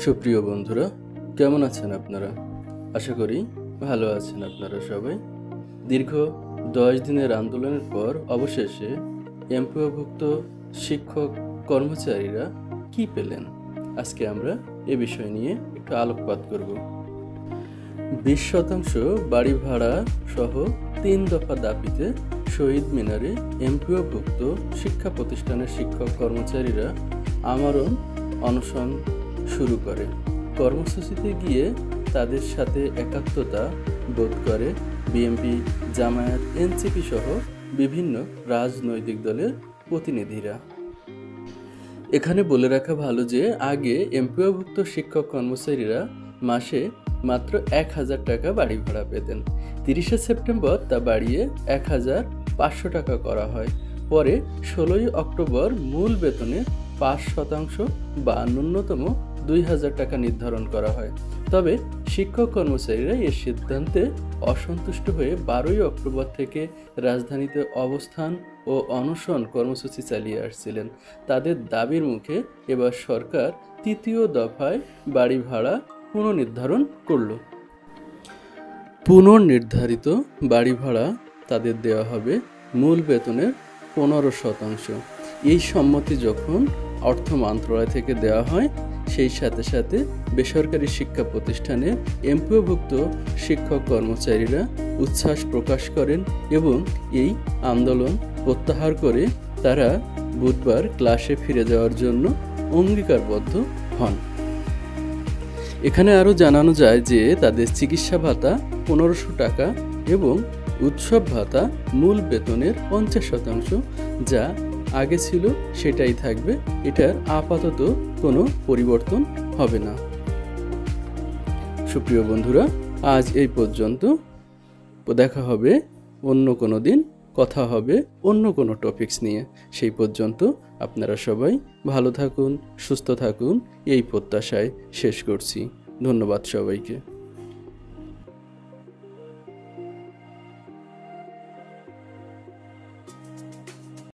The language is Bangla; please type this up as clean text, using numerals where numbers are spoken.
সুপ্রিয় বন্ধুরা, কেমন আছেন আপনারা? আশা করি ভালো আছেন আপনারা সবাই। দীর্ঘ 10 দিনের আন্দোলনের পর অবশেষে এমপিওভুক্ত শিক্ষক কর্মচারীরা কি পেলেন, আজকে আমরা এ বিষয় নিয়ে একটু আলোকপাত করব। 20% বাড়ি ভাড়া সহ 3 দফা দাবিতে শহীদ মিনারে এমপিওভুক্ত শিক্ষা প্রতিষ্ঠানের শিক্ষক কর্মচারীরা আমরণ অনশন শুরু করে। কর্মসূচিতে গিয়ে তাদের সাথে একাত্মতা বোধ করে বিএনপি, জামায়াত, এনসিপি সহ বিভিন্ন রাজনৈতিক দলের প্রতিনিধিরা। এখানে বলে রাখা ভালো যে আগে এমপিওভুক্ত শিক্ষক কর্মচারীরা মাসে মাত্র 1000 টাকা বাড়ি ভাড়া পেতেন। 30শে সেপ্টেম্বর তা বাড়িয়ে 1500 টাকা করা হয়। পরে 16ই অক্টোবর মূল বেতনের 5% বা ন্যূনতম 2000 টাকা নির্ধারণ করা হয়। তবে শিক্ষক কর্মচারীরা এর সিদ্ধান্তে অসন্তুষ্ট হয়ে 12ই অক্টোবর থেকে রাজধানীতে অবস্থান ও অনশন কর্মসূচি চালিয়ে আসছিলেন। তাদের দাবির মুখে এবার সরকার 3য় দফায় বাড়ি ভাড়া পুনর্নির্ধারণ করল। পুনর্নির্ধারিত বাড়ি ভাড়া তাদের দেওয়া হবে মূল বেতনের 15%। এই সম্মতি যখন অর্থ মন্ত্রণালয় থেকে দেওয়া হয়, সেই সাথে সাথে বেসরকারি শিক্ষা প্রতিষ্ঠানে এমপিওভুক্ত শিক্ষক কর্মচারীরা উচ্ছ্বাস প্রকাশ করেন এবং এই আন্দোলন প্রত্যাহার করে তারা বুধবার ক্লাসে ফিরে যাওয়ার জন্য অঙ্গীকারবদ্ধ হন। এখানে আরও জানানো যায় যে তাদের চিকিৎসা ভাতা 1500 টাকা এবং উৎসব ভাতা মূল বেতনের 50%, যা আগে ছিল সেটাই থাকবে। এটার আপাতত কোনো পরিবর্তন হবে না। সুপ্রিয় বন্ধুরা, আজ এই পর্যন্ত। দেখা হবে অন্য কোনো দিন, কথা হবে অন্য কোনো টপিকস নিয়ে। সেই পর্যন্ত আপনারা সবাই ভালো থাকুন, সুস্থ থাকুন, এই প্রত্যাশায় শেষ করছি। ধন্যবাদ সবাইকে।